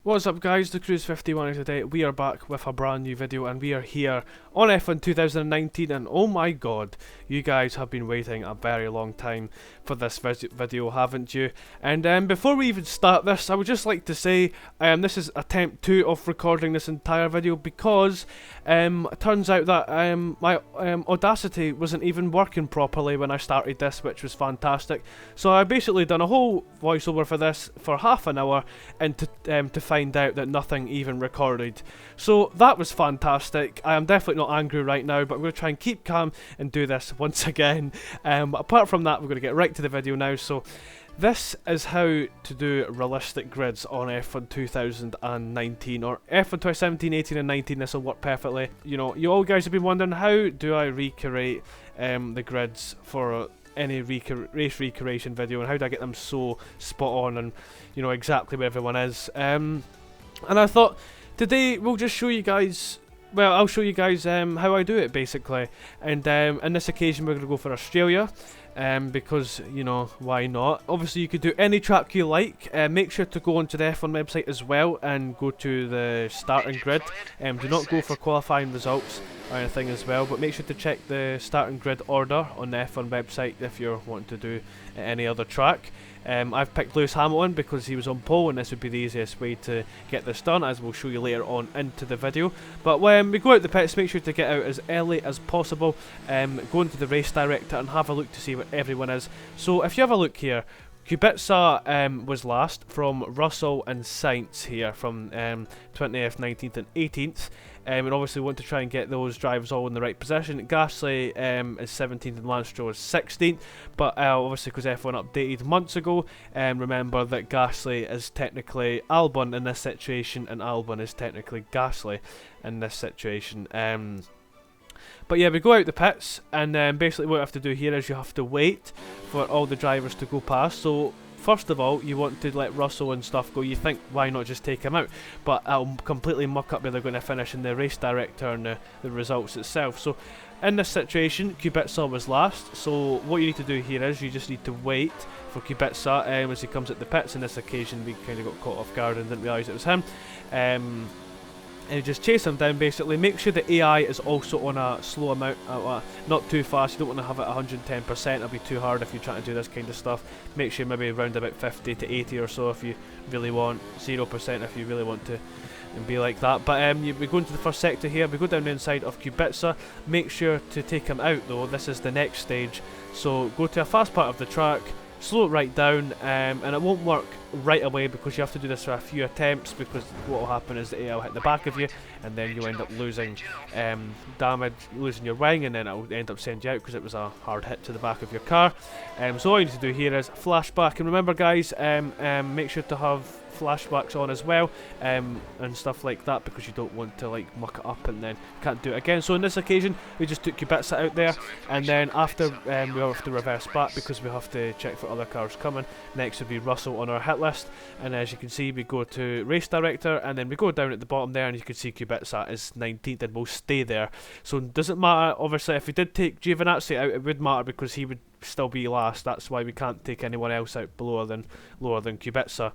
What's up guys, Nekrews51 today. We are back with a brand new video and we are here on F1 2019 and oh my god, you guys have been waiting a very long time for this video, haven't you? And before we even start this, I would just like to say this is attempt 2 of recording this entire video because it turns out that my Audacity wasn't even working properly when I started this, which was fantastic. So I basically done a whole voiceover for this for half an hour and to find out that nothing even recorded. So that was fantastic. I am definitely not angry right now, but I'm going to try and keep calm and do this once again. Apart from that, we're going to get right to the video now. So this is how to do realistic grids on F1 2019 or F1 2017, 18 and 19. This will work perfectly. You know, you all guys have been wondering, how do I recreate the grids for any race recreation video, and how do I get them so spot on and you know exactly where everyone is. And I thought today we'll just show you guys, well, I'll show you guys how I do it basically. And in this occasion we're going to go for Australia, because you know, why not? Obviously you could do any track you like. Make sure to go onto the F1 website as well and go to the starting grid. Do not go for qualifying results or anything as well, but make sure to check the starting grid order on the F1 website if you're wanting to do any other track. I've picked Lewis Hamilton because he was on pole and this would be the easiest way to get this done, as we'll show you later on into the video. But when we go out the pits, make sure to get out as early as possible, go into the race director and have a look to see what everyone is. So if you have a look here, Kubica was last from Russell and Sainz here from 20th, 19th and 18th. And obviously we want to try and get those drivers all in the right position. Gasly is 17th and Lance Stroll is 16th, but obviously because F1 updated months ago, remember that Gasly is technically Albon in this situation and Albon is technically Gasly in this situation. But yeah, we go out the pits, and basically what you have to do here is you have to wait for all the drivers to go past. So first of all, you want to let Russell and stuff go. You think, why not just take him out? But that'll completely muck up where they're going to finish in the race director and the results itself. So in this situation, Kubica was last. So what you need to do here is you just need to wait for Kubica as he comes at the pits. In this occasion, we kind of got caught off guard and didn't realise it was him. And you just chase him down basically. Make sure the AI is also on a slow amount, not too fast. You don't want to have it 110%, it'll be too hard if you're trying to do this kind of stuff. Make sure maybe around about 50 to 80 or so if you really want, 0% if you really want to and be like that. But we go into the first sector here, we go down the inside of Kubica. Make sure to take him out though, this is the next stage. So go to a fast part of the track, slow it right down, and it won't work right away because you have to do this for a few attempts, because what will happen is the AI will hit the back of you and then you end up losing damage, losing your wing, and then it will end up sending you out because it was a hard hit to the back of your car. So all you need to do here is flashback, and remember guys, make sure to have flashbacks on as well, and stuff like that, because you don't want to like muck it up and then can't do it again. So in this occasion we just took Kubica out there, and then after we have to reverse back because we have to check for other cars coming. Next would be Russell on our hit list, and as you can see we go to race director, and then we go down at the bottom there and you can see Kubica is 19th and will stay there. So it doesn't matter, obviously if we did take Giovinazzi out it would matter because he would still be last. That's why we can't take anyone else out lower than Kubica.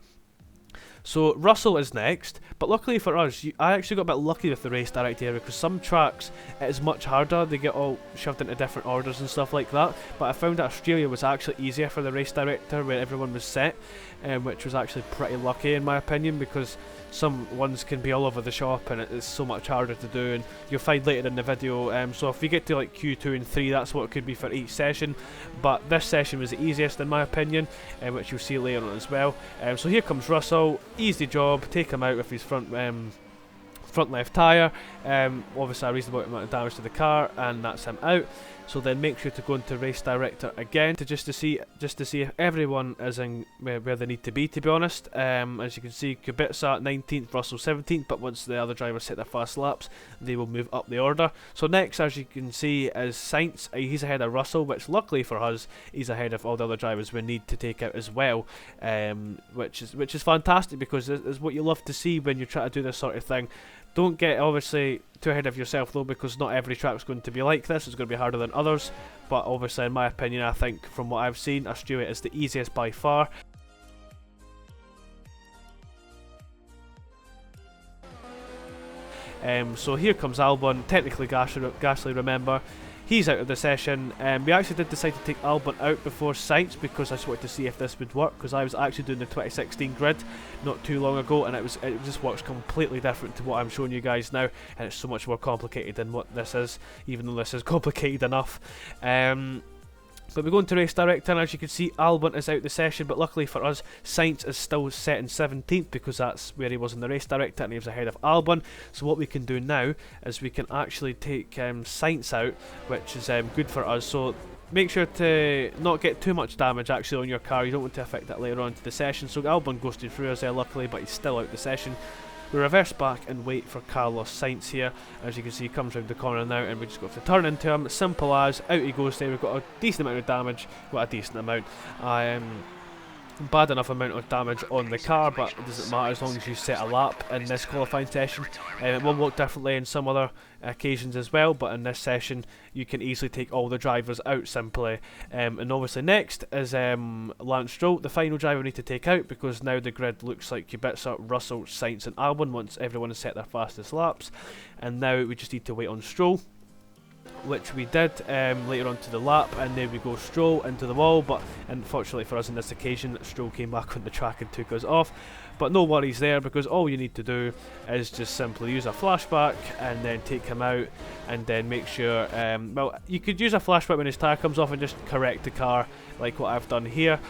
So Russell is next, but luckily for us, I actually got a bit lucky with the race director here, because some tracks it is much harder, they get all shoved into different orders and stuff like that, but I found that Australia was actually easier for the race director where everyone was set, which was actually pretty lucky in my opinion, because some ones can be all over the shop and it's so much harder to do, and you'll find later in the video. So if you get to like Q2 and 3, that's what it could be for each session, but this session was the easiest in my opinion, which you'll see later on as well. So here comes Russell, easy job, take him out with his front left tyre. Obviously a reasonable amount of damage to the car, and that's him out. So then make sure to go into race director again just to see if everyone is in where they need to be be honest. As you can see, Kubica 19th, Russell 17th, but once the other drivers hit their fast laps they will move up the order. So next, as you can see, is Sainz. He's ahead of Russell, which luckily for us he's ahead of all the other drivers we need to take out as well, which is fantastic, because it's what you love to see when you try to do this sort of thing. Don't get obviously too ahead of yourself though, because not every track's going to be like this. It's going to be harder than others, but obviously in my opinion, I think from what I've seen, Australia is the easiest by far. So here comes Albon, technically Gasly, remember. He's out of the session. We actually did decide to take Albon out before Sainz because I just wanted to see if this would work, because I was actually doing the 2016 grid not too long ago, and it just works completely different to what I'm showing you guys now, and it's so much more complicated than what this is, even though this is complicated enough. But we go into race director, and as you can see, Albon is out the session, but luckily for us, Sainz is still set in 17th because that's where he was in the race director, and he was ahead of Albon. So what we can do now is we can actually take Sainz out, which is good for us. So make sure to not get too much damage actually on your car. You don't want to affect that later on into the session. So Albon ghosted through us there luckily, but he's still out the session. We reverse back and wait for Carlos Sainz here. As you can see, he comes round the corner now, and we just got to turn into him. Simple as, out he goes there. We've got a decent amount of damage. Well, a decent amount. Bad enough amount of damage on the car, but it doesn't matter as long as you set a lap in this qualifying session. It will work differently in some other occasions as well, but in this session you can easily take all the drivers out simply. And obviously next is Lance Stroll, the final driver we need to take out, because now the grid looks like Kubica, Russell, Sainz and Albon once everyone has set their fastest laps, and now we just need to wait on Stroll, which we did later on to the lap, and then we go Stroll into the wall, but unfortunately for us on this occasion, Stroll came back on the track and took us off. But no worries there, because all you need to do is just simply use a flashback and then take him out, and then make sure, well, you could use a flashback when his tyre comes off and just correct the car like what I've done here.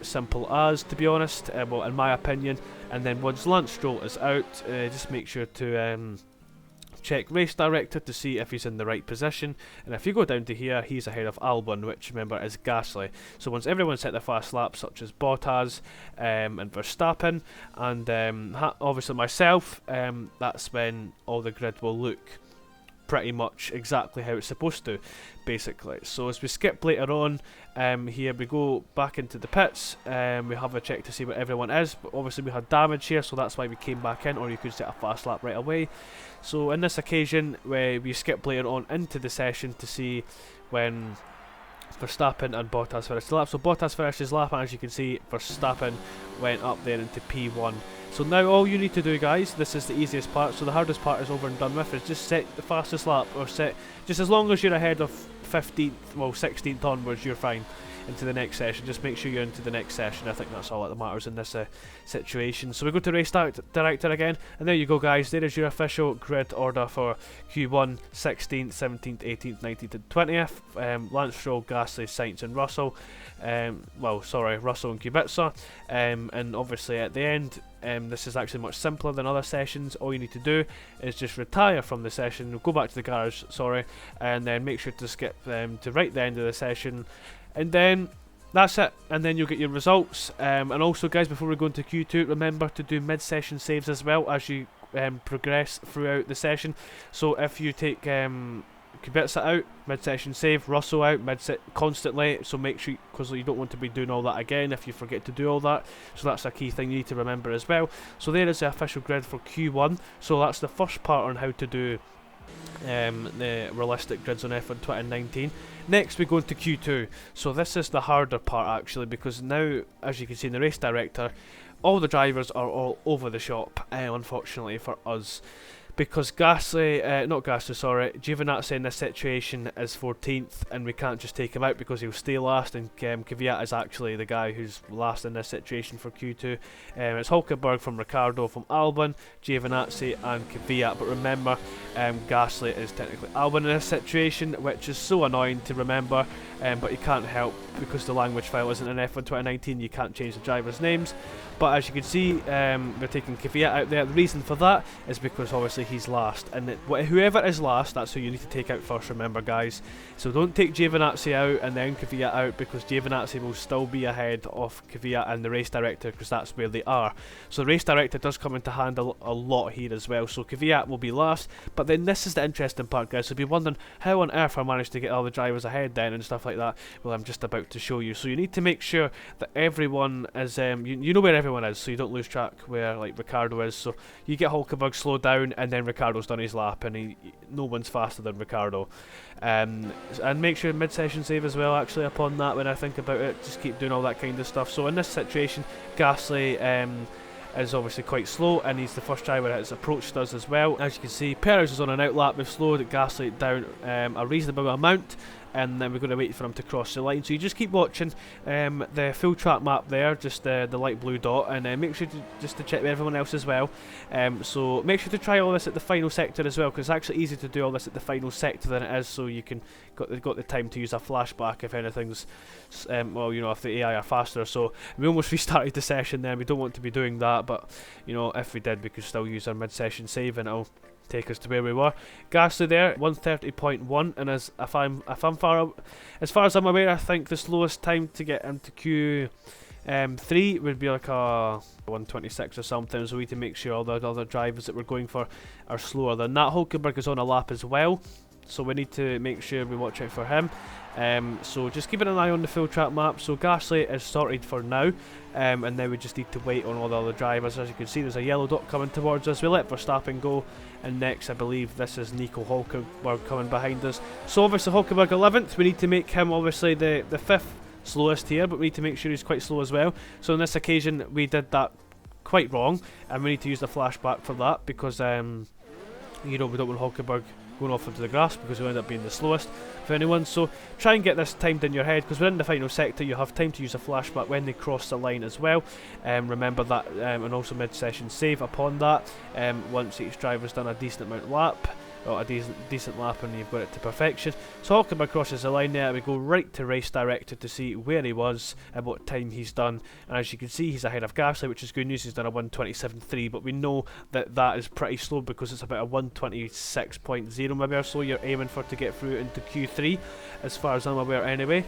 Simple as, to be honest, well, in my opinion. And then once Lance Stroll is out, just make sure to check race director to see if he's in the right position, and if you go down to here, he's ahead of Albon, which remember is Gasly. So once everyone's hit their fast laps, such as Bottas and Verstappen and obviously myself, that's when all the grid will look pretty much exactly how it's supposed to, basically. So as we skip later on, here we go back into the pits, we have a check to see where everyone is, but obviously we had damage here, so that's why we came back in, or you could set a fast lap right away. So in this occasion, we skip later on into the session to see when Verstappen and Bottas finished the lap. So Bottas finished his lap, and as you can see, Verstappen went up there into P1. So now all you need to do, guys, this is the easiest part, so the hardest part is over and done with, is just set the fastest lap, or set, just as long as you're ahead of 15th, well 16th onwards, you're fine into the next session. Just make sure you're into the next session. I think that's all that matters in this situation. So we go to race director again, and there you go, guys, there is your official grid order for Q1, 16th, 17th, 18th, 19th and 20th. Lance Stroll, Gasly, Sainz and Russell, well sorry, Russell and Kubica, and obviously at the end, this is actually much simpler than other sessions. All you need to do is just retire from the session, go back to the garage, sorry, and then make sure to skip to right the end of the session, and then that's it, and then you'll get your results. And also, guys, before we go into Q2, remember to do mid-session saves as well as you progress throughout the session. So if you take Kubica out, mid-session save, Russell out, constantly, so make sure, because you don't want to be doing all that again if you forget to do all that, so that's a key thing you need to remember as well. So there is the official grid for Q1, so that's the first part on how to do the realistic grids on F1 2019. Next we go into Q2, so this is the harder part actually, because now, as you can see in the race director, all the drivers are all over the shop, unfortunately for us, because Giovinazzi in this situation is 14th, and we can't just take him out because he'll stay last, and Kvyat is actually the guy who's last in this situation for Q2. It's Hulkenberg from Ricciardo from Albon, Giovinazzi and Kvyat, but remember, Gasly is technically Albon in this situation, which is so annoying to remember, but you can't help, because the language file isn't in F1 2019, you can't change the drivers' names. But as you can see, we're taking Kvyat out there. The reason for that is because obviously he's last, and whoever is last, that's who you need to take out first, remember, guys. So don't take Giovinazzi out and then Kvyat out, because Giovinazzi will still be ahead of Kvyat and the race director, because that's where they are. So the race director does come into hand a lot here as well. So Kvyat will be last, but then this is the interesting part, guys. So you'll be wondering how on earth I managed to get all the drivers ahead then and stuff like that. Well, I'm just about to show you. So you need to make sure that everyone is, you know where everyone is, so you don't lose track where like Ricciardo is. So you get Hulkenberg slowed down, and then Ricciardo's done his lap, and no one's faster than Ricciardo. And make sure mid-session save as well, actually, upon that, when I think about it. Just keep doing all that kind of stuff. So in this situation, Gasly is obviously quite slow, and he's the first driver that has approached us as well. As you can see, Perez is on an outlap. We've slowed Gasly down a reasonable amount, and then we're going to wait for him to cross the line. So you just keep watching the full track map there, just the light blue dot, and make sure to check with everyone else as well. So make sure to try all this at the final sector as well, because it's actually easier to do all this at the final sector than it is, so you can got the time to use a flashback if anything's well, you know, if the AI are faster. So we almost restarted the session then. We don't want to be doing that, but you know, if we did, we could still use our mid-session save and it'll take us to where we were. Gasly there, 130.1, and as far as I'm aware, I think the slowest time to get into Q3 would be like a 126 or something, so we need to make sure all the other drivers that we're going for are slower than that. Hulkenberg is on a lap as well, so we need to make sure we watch out for him. So just keeping an eye on the full track map. So Gasly is sorted for now, and then we just need to wait on all the other drivers. As you can see, there's a yellow dot coming towards us. We let Verstappen go, and next I believe this is Nico Hulkenberg coming behind us. So obviously Hulkenberg 11th, we need to make him obviously the 5th slowest here, but we need to make sure he's quite slow as well. So on this occasion we did that quite wrong, and we need to use the flashback for that, because you know, we don't want Hulkenberg going off into the grass, because we end up being the slowest for anyone. So try and get this timed in your head, because we're in the final sector. You have time to use a flashback when they cross the line as well. Remember that, and also mid-session save upon that, once each driver's done a decent amount of lap, or a decent lap, and you've got it to perfection. So Hulkenberg crosses the line there. We go right to race director to see where he was and what time he's done, and as you can see, he's ahead of Gasly, which is good news. He's done a 127.3, but we know that that is pretty slow, because it's about a 126.0 maybe or so you're aiming for to get through into Q3, as far as I'm aware anyway.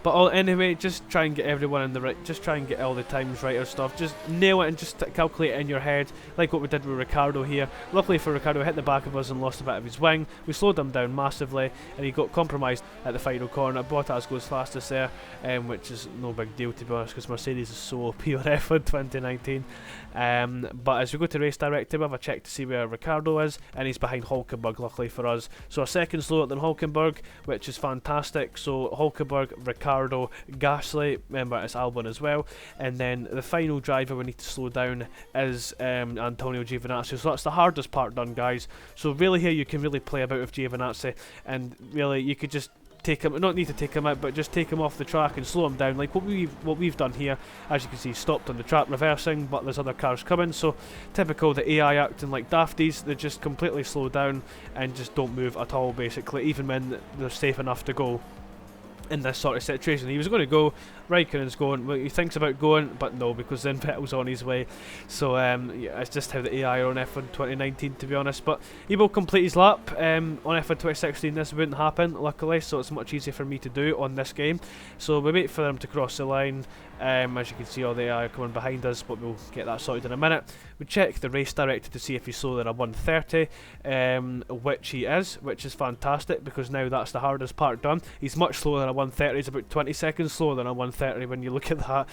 But anyway, just try and get everyone in the right, just try and get all the times right or stuff. Just nail it and just calculate it in your head, like what we did with Ricciardo here. Luckily for Ricciardo, hit the back of us and lost a bit of his wing. We slowed him down massively, and he got compromised at the final corner. Bottas goes fastest there, which is no big deal to be honest, because Mercedes is so OP on F1 2019. But as we go to race director, we have a check to see where Ricciardo is, and he's behind Hulkenberg, luckily for us. So a second slower than Hulkenberg, which is fantastic. So Hulkenberg, Ricciardo, Gasly, remember it's Albon as well, and then the final driver we need to slow down is Antonio Giovinazzi. So that's the hardest part done, guys. So really here you can really play about with Giovinazzi, and really you could just take him, not need to take him out, but just take him off the track and slow him down, like what we've done here. As you can see, stopped on the track reversing, but there's other cars coming, so typical, the AI acting like dafties. They just completely slow down and just don't move at all, basically, even when they're safe enough to go in this sort of situation. He was going to go, Raikkonen's going, well, he thinks about going, but no, because then Vettel's on his way. So yeah, it's just how the AI are on F1 2019, to be honest. But he will complete his lap. On F1 2016 this wouldn't happen, luckily, so it's much easier for me to do on this game. So we wait for them to cross the line. As you can see, all the AI are coming behind us, but we'll get that sorted in a minute. We check the race director to see if he's slower than a 130, which he is, which is fantastic, because now that's the hardest part done. He's much slower than a 130. He's about 20 seconds slower than a 130 when you look at that.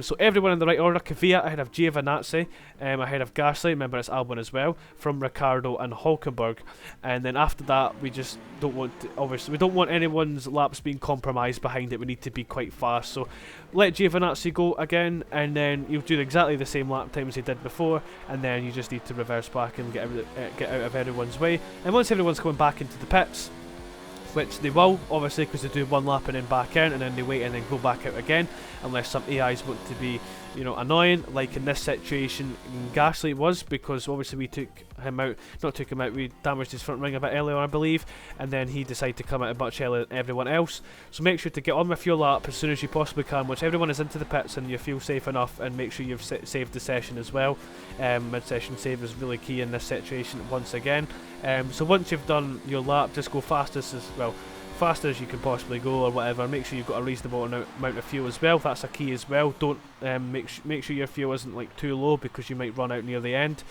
So everyone in the right order. Kvyat ahead of Giovinazzi, ahead of Gasly, remember it's Albon as well, from Ricciardo and Hulkenberg. And then after that, we just don't want to, obviously we don't want anyone's laps being compromised behind it. We need to be quite fast, so let Giovinazzi go again, and then you'll do exactly the same lap time as he did before, and then you just need to reverse back and get out of everyone's way. And once everyone's coming back into the pits, which they will, obviously, because they do one lap and then back in, and then they wait and then go back out again, unless some AIs want to be, you know, annoying, like in this situation Gasly was, because obviously we took him out, we damaged his front wing a bit earlier, I believe, and then he decided to come out much earlier than everyone else. So make sure to get on with your lap as soon as you possibly can, once everyone is into the pits and you feel safe enough, and make sure you've saved the session as well. Mid-session save is really key in this situation once again. So once you've done your lap, just go fastest as you can possibly go, or whatever. Make sure you've got a reasonable amount of fuel as well. That's a key as well. Don't make sure your fuel isn't like too low, because you might run out near the end.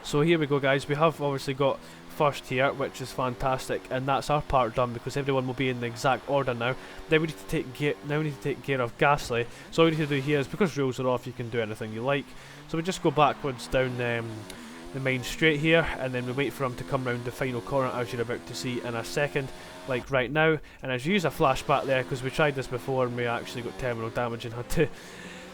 So here we go, guys. We have obviously got first here, which is fantastic, and that's our part done, because everyone will be in the exact order now. Then we need to take care of Gasly. So all we need to do here is, because rules are off, you can do anything you like. So we just go backwards down the main straight here, and then we wait for him to come round the final corner, as you're about to see in a second, like right now. And as you use a flashback there, because we tried this before and we actually got terminal damage and had to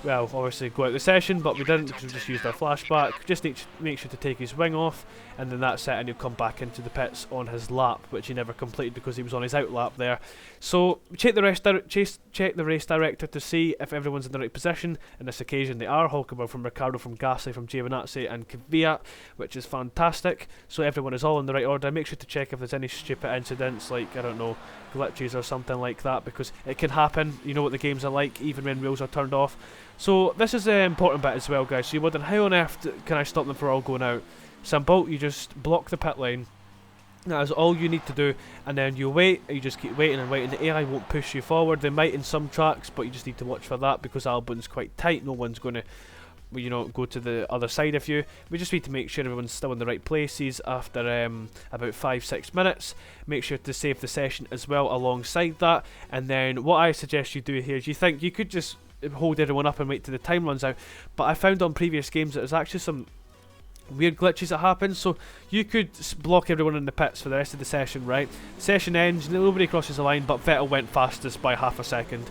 well, obviously go out the session, but we didn't because we just used our flashback. Just make sure to take his wing off, and then that's it, and he'll come back into the pits on his lap, which he never completed because he was on his out lap there. So check the race director to see if everyone's in the right position. In this occasion, they are. Hulkenberg from Ricciardo, from Gasly, from Giovinazzi, and Kvyat, which is fantastic. So everyone is all in the right order. Make sure to check if there's any stupid incidents, like, I don't know, glitches or something like that, because it can happen. You know what the games are like, even when wheels are turned off. So this is the important bit as well, guys. So you're wondering, how on earth can I stop them from all going out? Simple, you just block the pit lane. That is all you need to do, and then you wait. You just keep waiting and waiting. The AI won't push you forward. They might in some tracks, but you just need to watch for that, because Albon's quite tight. No one's going to, you know, go to the other side of you. We just need to make sure everyone's still in the right places after about 5-6 minutes. Make sure to save the session as well alongside that. And then what I suggest you do here is, you think you could just hold everyone up and wait till the time runs out, but I found on previous games that there's actually some weird glitches that happen. So you could block everyone in the pits for the rest of the session, right? The session ends, nobody crosses the line, but Vettel went fastest by half a second.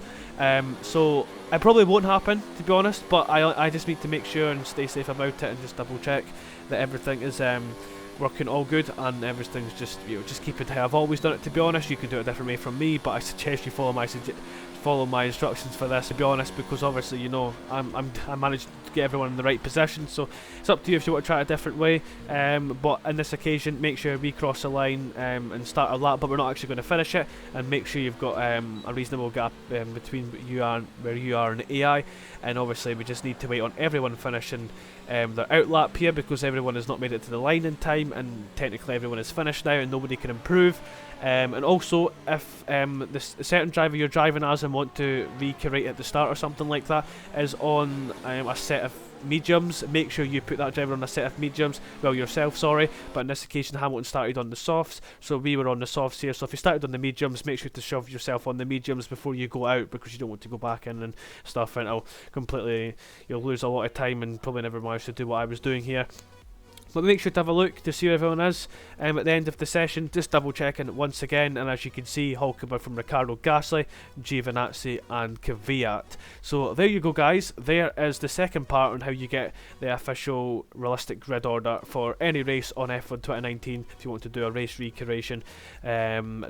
So it probably won't happen, to be honest, but I just need to make sure and stay safe about it, and just double check that everything is working all good, and everything's just, you know, just keep it how I've always done it. To be honest, you can do it a different way from me, but I suggest you follow my instructions for this, to be honest, because obviously, you know, I managed to get everyone in the right position. So it's up to you if you want to try it a different way, but in this occasion, make sure we cross the line and start a lap, but we're not actually going to finish it, and make sure you've got a reasonable gap between where you are and the AI. And obviously we just need to wait on everyone finishing their out lap here, because everyone has not made it to the line in time, and technically everyone is finished now and nobody can improve. And also, if the certain driver you're driving as and want to recreate at the start or something like that is on a set of mediums, make sure you put that driver on a set of mediums, well, yourself, sorry, but in this occasion Hamilton started on the softs, so we were on the softs here. So if you started on the mediums, make sure to shove yourself on the mediums before you go out, because you don't want to go back in and stuff, and you'll lose a lot of time and probably never manage to do what I was doing here. But make sure to have a look to see where everyone is at the end of the session, just double checking once again. And as you can see, Hulkenberg from Ricciardo, Gasly, Giovinazzi and Kvyat. So there you go, guys. There is the second part on how you get the official realistic grid order for any race on F1 2019. If you want to do a race recreation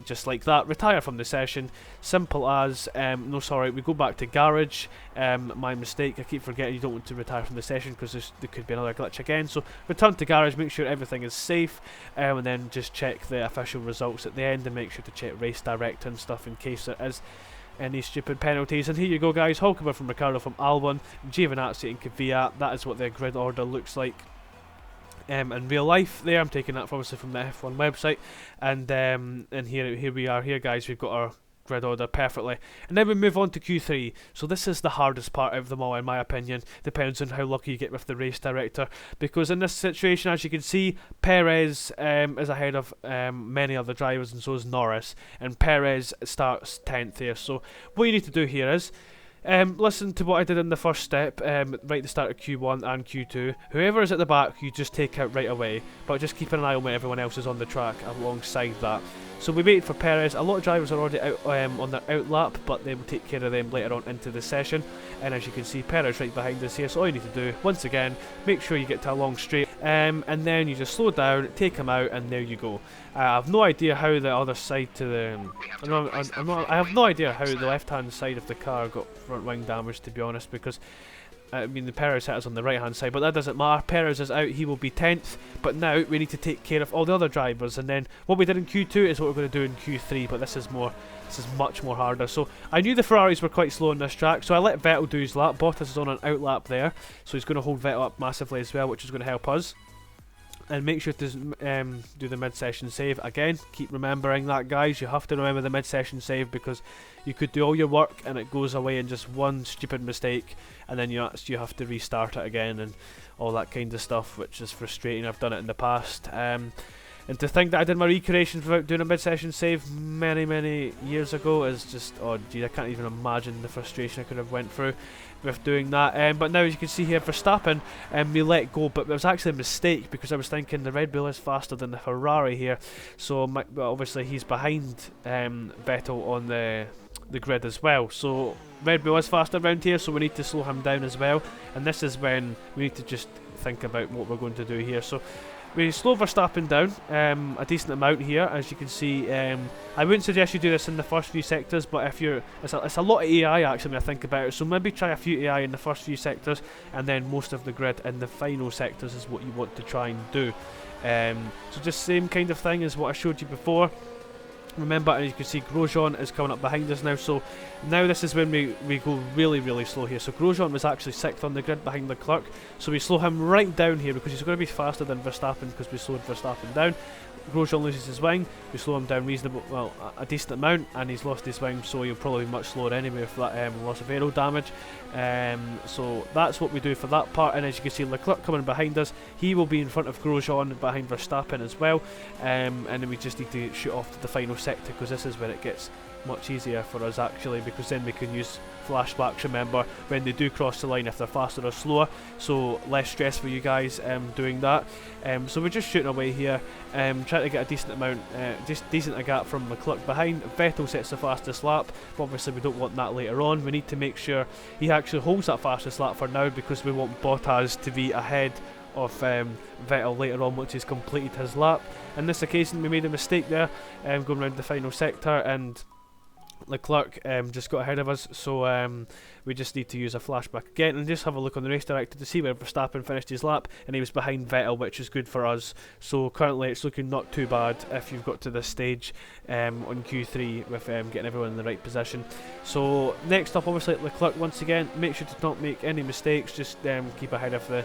just like that, retire from the session, simple as, no sorry, we go back to garage. My mistake, I keep forgetting you don't want to retire from the session, because there could be another glitch again. So return to garage, make sure everything is safe, and then just check the official results at the end, and make sure to check race director and stuff in case there is any stupid penalties. And here you go, guys. Hulkenberg from Ricciardo, from Albon, Giovinazzi and Kvyat. That is what their grid order looks like in real life there. I'm taking that obviously from the F1 website, and here we are here, guys. We've got our grid order perfectly, and then we move on to Q3. So this is the hardest part of them all, in my opinion. Depends on how lucky you get with the race director, because in this situation, as you can see, Perez is ahead of many other drivers, and so is Norris, and Perez starts 10th here. So what you need to do here is listen to what I did in the first step, right at the start of Q1 and Q2. Whoever is at the back, you just take out right away, but just keep an eye on when everyone else is on the track alongside that. So we waited for Perez. A lot of drivers are already out on their out lap, but they will take care of them later on into the session. And as you can see, Perez right behind us here. So all you need to do, once again, make sure you get to a long straight, and then you just slow down, take him out, and there you go. I have no idea how the other side to the I have no idea how the left-hand side of the car got front wing damage, to be honest, because I mean, the Perez hit us on the right hand side, but that doesn't matter. Perez is out, he will be 10th, but now we need to take care of all the other drivers. And then what we did in Q2 is what we're going to do in Q3, but this is much more harder. So I knew the Ferraris were quite slow on this track, so I let Vettel do his lap. Bottas is on an out lap there, so he's going to hold Vettel up massively as well, which is going to help us. And make sure to do the mid-session save. Again, keep remembering that, guys. You have to remember the mid-session save, because you could do all your work and it goes away in just one stupid mistake, and then you have to restart it again and all that kind of stuff, which is frustrating. I've done it in the past. And to think that I did my recreations without doing a mid-session save many years ago is just, oh gee, I can't even imagine the frustration I could have went through with doing that. But now, as you can see here, Verstappen, we let go, but it was actually a mistake, because I was thinking the Red Bull is faster than the Ferrari here, so well, obviously he's behind Vettel on the the grid as well. So Red Bull is faster around here, so we need to slow him down as well, and this is when we need to just think about what we're going to do here. So we slow Verstappen down a decent amount here, as you can see. I wouldn't suggest you do this in the first few sectors, but if you're, it's a lot of AI actually when I think about it, so maybe try a few AI in the first few sectors, and then most of the grid in the final sectors is what you want to try and do. So just same kind of thing as what I showed you before. Remember, as you can see, Grosjean is coming up behind us now, so now this is when we go really slow here. So Grosjean was actually 6th on the grid behind Leclerc, so we slow him right down here because he's going to be faster than Verstappen because we slowed Verstappen down. Grosjean loses his wing, we slow him down reasonable, well, a decent amount, and he's lost his wing, so he'll probably be much slower anyway with that loss of aero damage. So that's what we do for that part, and as you can see, Leclerc coming behind us, he will be in front of Grosjean behind Verstappen as well, and then we just need to shoot off to the final sector because this is where it gets much easier for us actually, because then we can use flashbacks, remember, when they do cross the line if they're faster or slower, so less stress for you guys doing that. So we're just shooting away here, trying to get a decent amount, decent a gap from Leclerc behind. Vettel sets the fastest lap, but obviously we don't want that later on. We need to make sure he actually holds that fastest lap for now, because we want Bottas to be ahead of Vettel later on once he's completed his lap. In this occasion we made a mistake there, going around the final sector, and Leclerc just got ahead of us, so we just need to use a flashback again and just have a look on the race director to see where Verstappen finished his lap, and he was behind Vettel, which is good for us. So currently it's looking not too bad if you've got to this stage on Q3 with getting everyone in the right position. So next up, obviously Leclerc once again, make sure to not make any mistakes, just keep ahead of the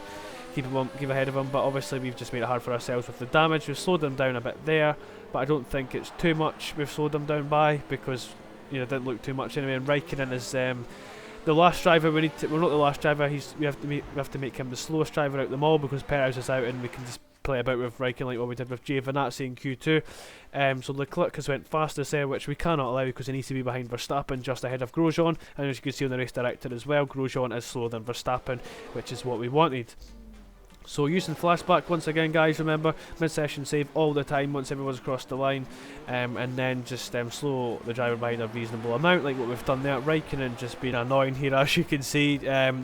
keep ahead of him, but obviously we've just made it hard for ourselves with the damage. We've slowed them down a bit there, but I don't think it's too much we've slowed them down by, because you know, it didn't look too much anyway. And Raikkonen is the last driver. We need to, well, not the last driver. We have to make him the slowest driver out of them all, because Perez is out, and we can just play about with Raikkonen like what we did with Giovinazzi in Q2. So Leclerc has went fastest there, which we cannot allow because he needs to be behind Verstappen, just ahead of Grosjean. And as you can see on the race director as well, Grosjean is slower than Verstappen, which is what we wanted. So using flashback once again, guys, remember mid-session save all the time once everyone's crossed the line, and then just slow the driver behind a reasonable amount like what we've done there. Raikkonen just being annoying here, as you can see.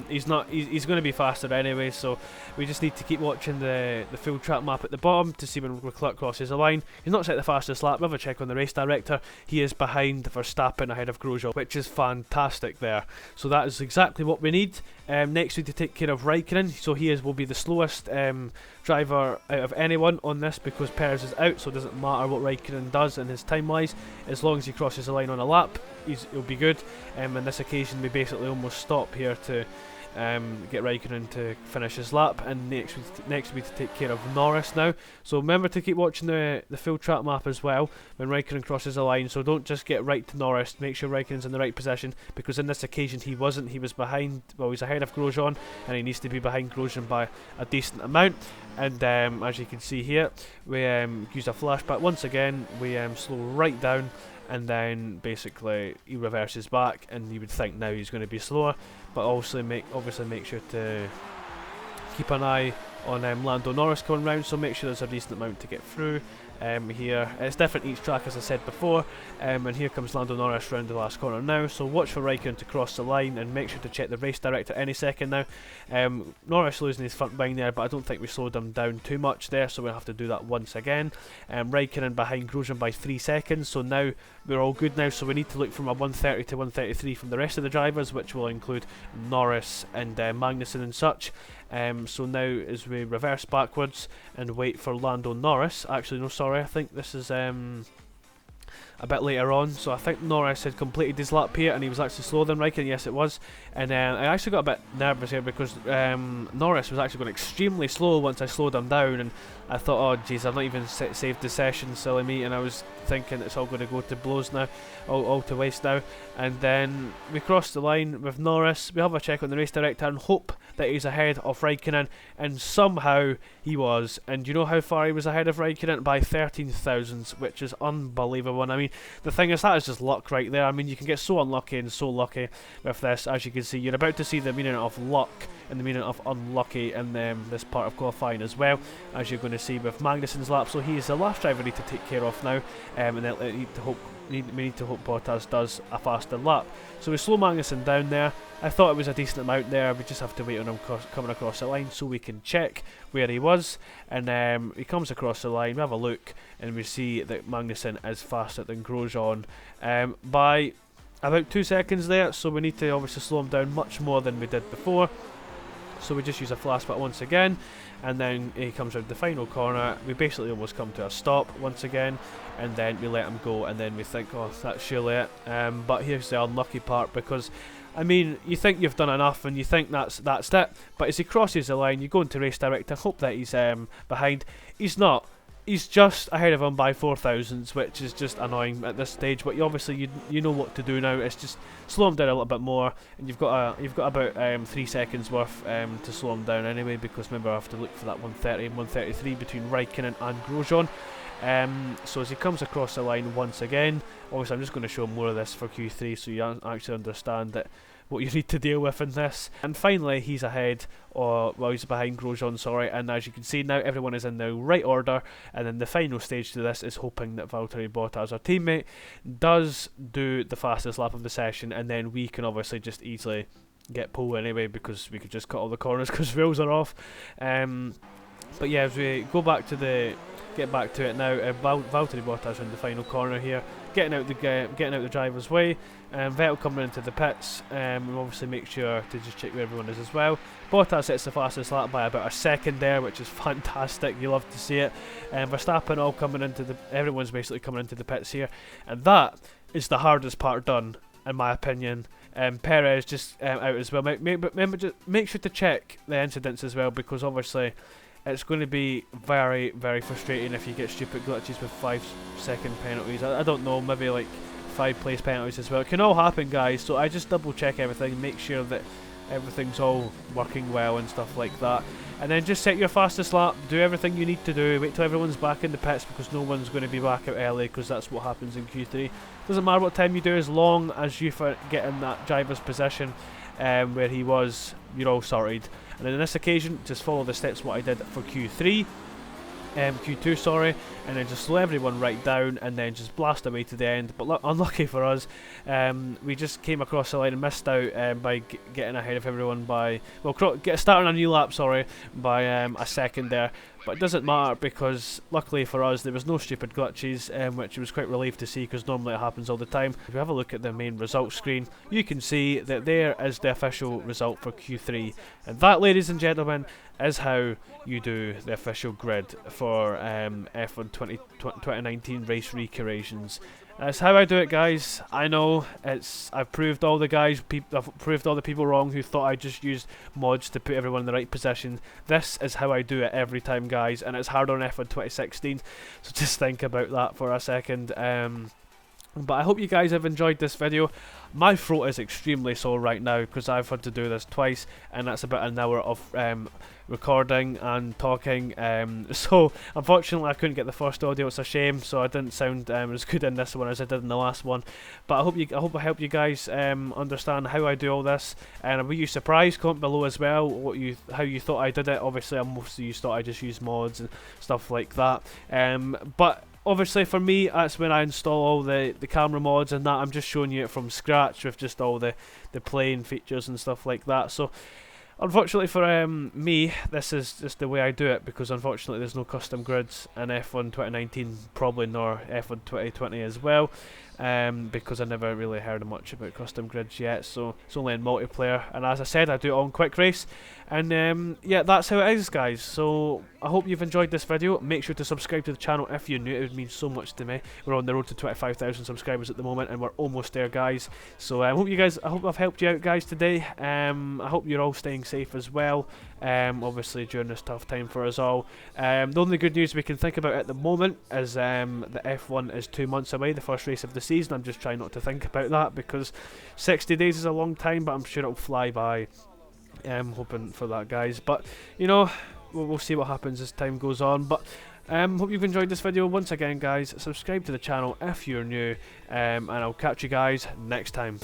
He's going to be faster anyway, so we just need to keep watching the full track map at the bottom to see when Leclerc crosses the line. He's not set the fastest lap. We have a check on the race director. He is behind Verstappen ahead of Grosjean, which is fantastic there. So that is exactly what we need. Next we need to take care of Raikkonen, so he will be the slowest driver out of anyone on this, because Perez is out, so it doesn't matter what Raikkonen does in his time wise, as long as he crosses the line on a lap, he'll be good. On this occasion we basically almost stop here to get Raikkonen to finish his lap, and next we need to take care of Norris now. So remember to keep watching the full track map as well when Raikkonen crosses the line, so don't just get right to Norris, make sure Raikkonen's in the right position, because in this occasion he wasn't. He was behind, well, he's ahead of Grosjean, and he needs to be behind Grosjean by a decent amount. And as you can see here, we use a flashback once again. We slow right down, and then basically he reverses back, and you would think now he's going to be slower, but also obviously make sure to keep an eye on Lando Norris coming round, so make sure there's a decent amount to get through. Here it's different each track, as I said before, and here comes Lando Norris round the last corner now, so watch for Raikkonen to cross the line, and make sure to check the race director any second now. Norris losing his front wing there, but I don't think we slowed him down too much there, so we'll have to do that once again. Raikkonen behind Grosjean by 3 seconds, so now we're all good now, so we need to look from a 130 to 133 from the rest of the drivers, which will include Norris and Magnussen and such. So now as we reverse backwards and wait for Lando Norris, actually no, sorry, I think this is a bit later on, so I think Norris had completed his lap here, and he was actually slower than Raikkonen. Yes, it was. And I actually got a bit nervous here, because Norris was actually going extremely slow once I slowed him down, and I thought, oh jeez, I've not even saved the session, silly me, and I was thinking it's all going to go to blows now, all to waste now. And then we crossed the line with Norris. We have a check on the race director and hope that he's ahead of Raikkonen, and somehow he was. And you know how far he was ahead of Raikkonen? By 13 thousandths, which is unbelievable. And I mean, the thing is, that is just luck right there. I mean, you can get so unlucky and so lucky with this. As you can see, you're about to see the meaning of luck and the meaning of unlucky in this part of qualifying as well, as you're going to see with Magnussen's lap. So he is the last driver we need to take care of now, and then need to hope we need to hope Bottas does a faster lap. So we slow Magnussen down there. I thought it was a decent amount there. We just have to wait on him coming across the line so we can check where he was. And he comes across the line, we have a look, and we see that Magnussen is faster than Grosjean by about 2 seconds there. So we need to obviously slow him down much more than we did before. So we just use a flash bit once again, and then he comes around the final corner. We basically almost come to a stop once again, and then we let him go, and then we think, oh, that's surely it. But here's the unlucky part, because I mean, you think you've done enough and you think that's it, but as he crosses the line, you go into race direct and hope that he's behind. He's not. He's just ahead of him by 4 thousandths, which is just annoying at this stage. But obviously you know what to do now. It's just slow him down a little bit more, and you've got about 3 seconds worth to slow him down anyway. Because remember, I have to look for that 130 and 133 between Raikkonen and Grosjean. So as he comes across the line once again, obviously I'm just going to show more of this for Q3 so you actually understand that what you need to deal with in this. And finally he's ahead, or well, he's behind Grosjean, sorry, and as you can see now everyone is in the right order. And then the final stage to this is hoping that Valtteri Bottas, our teammate, does do the fastest lap of the session, and then we can obviously just easily get pole anyway, because we could just cut all the corners because wheels are off. But yeah, as we go back to get back to it now, Valtteri Bottas in the final corner here, getting out the driver's way. Vettel coming into the pits. We obviously make sure to just check where everyone is as well. Bottas hits the fastest lap by about a second there, which is fantastic. You love to see it. Verstappen everyone's basically coming into the pits here, and that is the hardest part done, in my opinion. Perez just out as well. Remember, just make sure to check the incidents as well, because obviously it's going to be very, very frustrating if you get stupid glitches with 5-second penalties. I don't know, maybe like 5 place penalties as well. It can all happen, guys, so I just double check everything, make sure that everything's all working well and stuff like that. And then just set your fastest lap, do everything you need to do, wait till everyone's back in the pits, because no one's going to be back out early, because that's what happens in Q3. Doesn't matter what time you do, as long as you get in that driver's position where he was, you're all sorted. And then on this occasion, just follow the steps what I did for Q2, sorry, and then just slow everyone right down, and then just blast away to the end. But unlucky for us, we just came across the line and missed out by getting ahead of everyone by, well, starting a new lap, sorry, by a second there. But it doesn't matter, because luckily for us there was no stupid glitches, which I was quite relieved to see, because normally it happens all the time. If you have a look at the main results screen, you can see that there is the official result for Q3, and that, ladies and gentlemen, is how you do the official grid for F1 2019 race recreations. That's how I do it, guys. I know I've proved all the people wrong who thought I just used mods to put everyone in the right position. This is how I do it every time, guys, and it's hard on F1 2016. So just think about that for a second. But I hope you guys have enjoyed this video. My throat is extremely sore right now because I've had to do this twice, and that's about an hour of recording and talking. So unfortunately I couldn't get the first audio. It's a shame, so I didn't sound as good in this one as I did in the last one. But I hope I helped you guys understand how I do all this. And were you surprised? Comment below as well how you thought I did it. Obviously most of you thought I just used mods and stuff like that. But obviously for me, that's when I install all the camera mods and that. I'm just showing you it from scratch with just all the playing features and stuff like that. So unfortunately for me, this is just the way I do it, because unfortunately there's no custom grids in F1 2019, probably nor F1 2020 as well, because I never really heard much about custom grids yet, so it's only in multiplayer. And as I said, I do it on Quick Race, and yeah, that's how it is, guys. So I hope you've enjoyed this video. Make sure to subscribe to the channel if you're new. It would mean so much to me. We're on the road to 25,000 subscribers at the moment, and we're almost there, guys. So I hope I've helped you out, guys, today. I hope you're all staying safe as well, obviously during this tough time for us all. The only good news we can think about at the moment is the F1 is 2 months away, the first race of the season. I'm just trying not to think about that, because 60 days is a long time, but I'm sure it'll fly by. Hoping for that, guys, but you know, we'll see what happens as time goes on. But hope you've enjoyed this video. Once again, guys, subscribe to the channel if you're new, and I'll catch you guys next time.